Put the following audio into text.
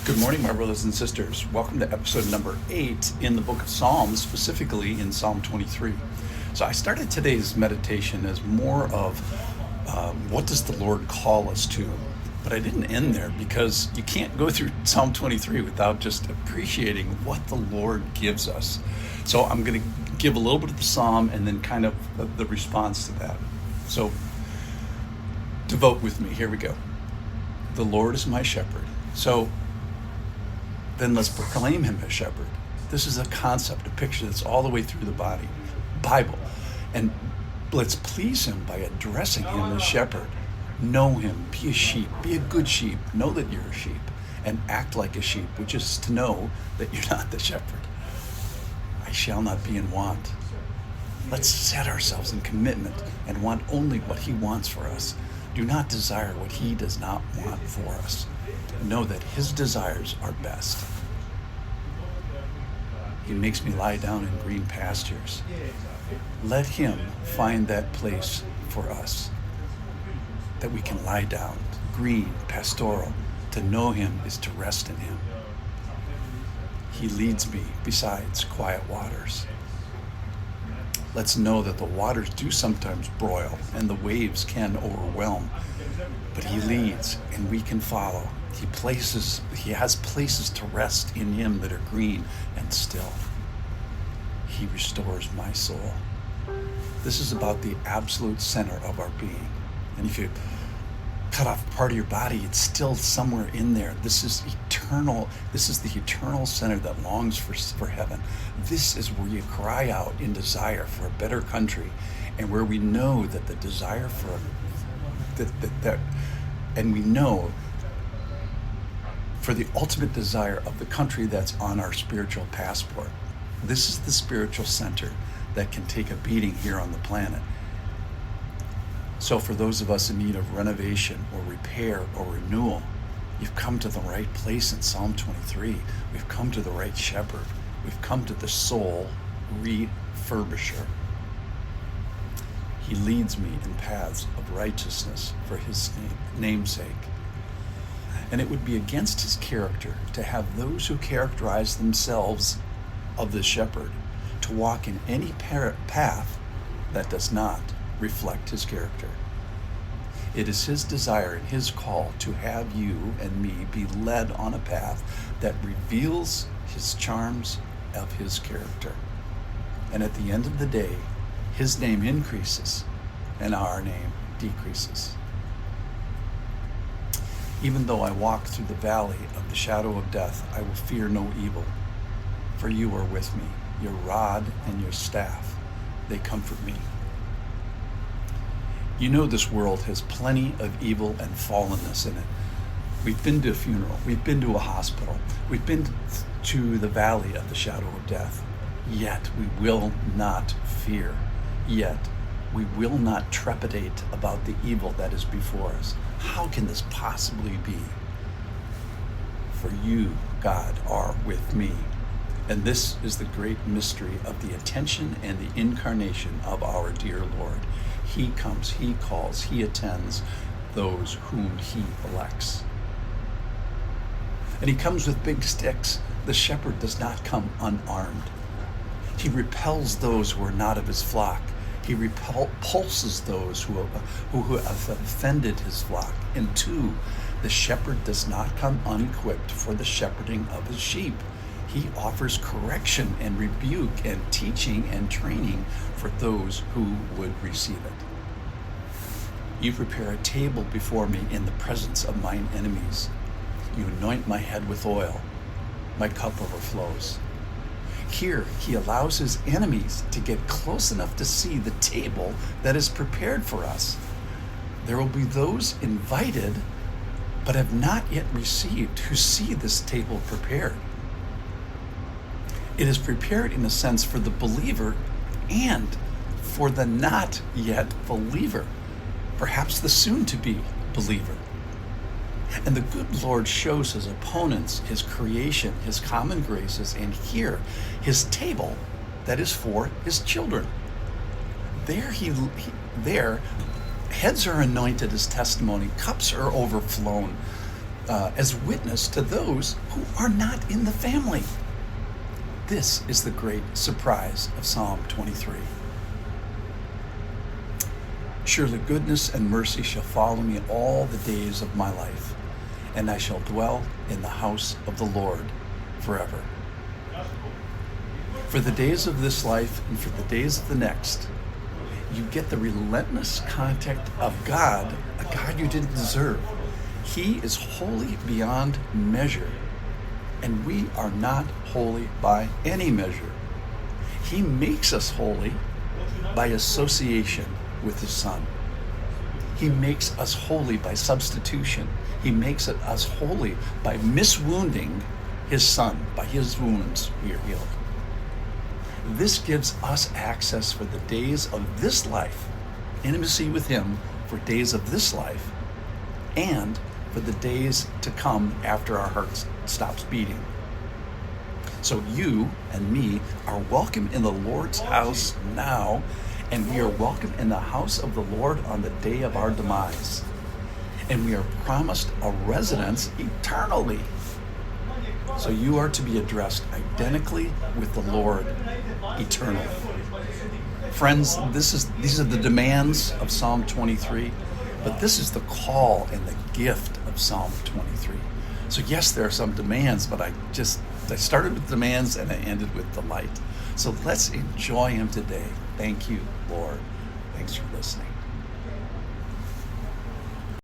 Good morning, my brothers and sisters. Welcome to episode number 8 in the book of Psalms, specifically in Psalm 23. So I started today's meditation as more of what does the Lord call us to? But I didn't end there because you can't go through Psalm 23 without just appreciating what the Lord gives us. So I'm going to give a little bit of the psalm and then kind of the response to that. So devote with me. Here we go. The Lord is my shepherd. So then let's proclaim him as shepherd. This is a concept, a picture that's all the way through the Bible. And let's please him by addressing him as shepherd. Know him, be a sheep, be a good sheep, know that you're a sheep, and act like a sheep, which is to know that you're not the shepherd. I shall not be in want. Let's set ourselves in commitment and want only what he wants for us. Do not desire what he does not want for us. Know that his desires are best. He makes me lie down in green pastures. Let him find that place for us, that we can lie down, green, pastoral. To know him is to rest in him. He leads me beside quiet waters. Let's know that the waters do sometimes broil and the waves can overwhelm, but he leads and we can follow. He has places to rest in him that are green and still. He restores my soul. This is about the absolute center of our being. And if you cut off part of your body, it's still somewhere in there. This is eternal. This is the eternal center that longs for heaven. This is where you cry out in desire for a better country, and where we know that the desire for that and we know for the ultimate desire of the country that's on our spiritual passport. This is the spiritual center that can take a beating here on the planet. So for those of us in need of renovation or repair or renewal, you've come to the right place in Psalm 23. We've come to the right shepherd. We've come to the soul refurbisher. He leads me in paths of righteousness for his namesake. And it would be against his character to have those who characterize themselves of the shepherd to walk in any path that does not reflect his character. It is his desire and his call to have you and me be led on a path that reveals his charms of his character. And at the end of the day, his name increases and our name decreases. Even though I walk through the valley of the shadow of death, I will fear no evil, for you are with me. Your rod and your staff, they comfort me. You know this world has plenty of evil and fallenness in it. We've been to a funeral. We've been to a hospital. We've been to the valley of the shadow of death. Yet we will not fear. Yet we will not trepidate about the evil that is before us. How can this possibly be? For you, God, are with me. And this is the great mystery of the attention and the incarnation of our dear Lord. He comes, he calls, he attends those whom he elects. And he comes with big sticks. The shepherd does not come unarmed. He repels those who are not of his flock. He repulses those who have offended his flock. And 2, the shepherd does not come unequipped for the shepherding of his sheep. He offers correction and rebuke and teaching and training for those who would receive it. You prepare a table before me in the presence of mine enemies. You anoint my head with oil. My cup overflows. Here, he allows his enemies to get close enough to see the table that is prepared for us. There will be those invited, but have not yet received, who see this table prepared. It is prepared in a sense for the believer and for the not yet believer, perhaps the soon-to-be believer. And the good Lord shows his opponents, his creation, his common graces, and here, his table that is for his children. There, heads are anointed as testimony, cups are overflown, as witness to those who are not in the family. This is the great surprise of Psalm 23. Surely goodness and mercy shall follow me all the days of my life, and I shall dwell in the house of the Lord forever. For the days of this life and for the days of the next, you get the relentless contact of God, a God you didn't deserve. He is holy beyond measure, and we are not holy by any measure. He makes us holy by association with his Son. He makes us holy by substitution. He makes us holy by miswounding his Son. By his wounds we are healed. This gives us access for the days of this life, intimacy with him for days of this life, and for the days to come after our heart stops beating. So you and me are welcome in the Lord's house now, and we are welcome in the house of the Lord on the day of our demise. And we are promised a residence eternally. So you are to be addressed identically with the Lord eternally. Friends, these are the demands of Psalm 23, but this is the call and the gift of Psalm 23. So yes, there are some demands, but I started with demands and I ended with delight. So let's enjoy him today. Thank you, Lord. Thanks for listening.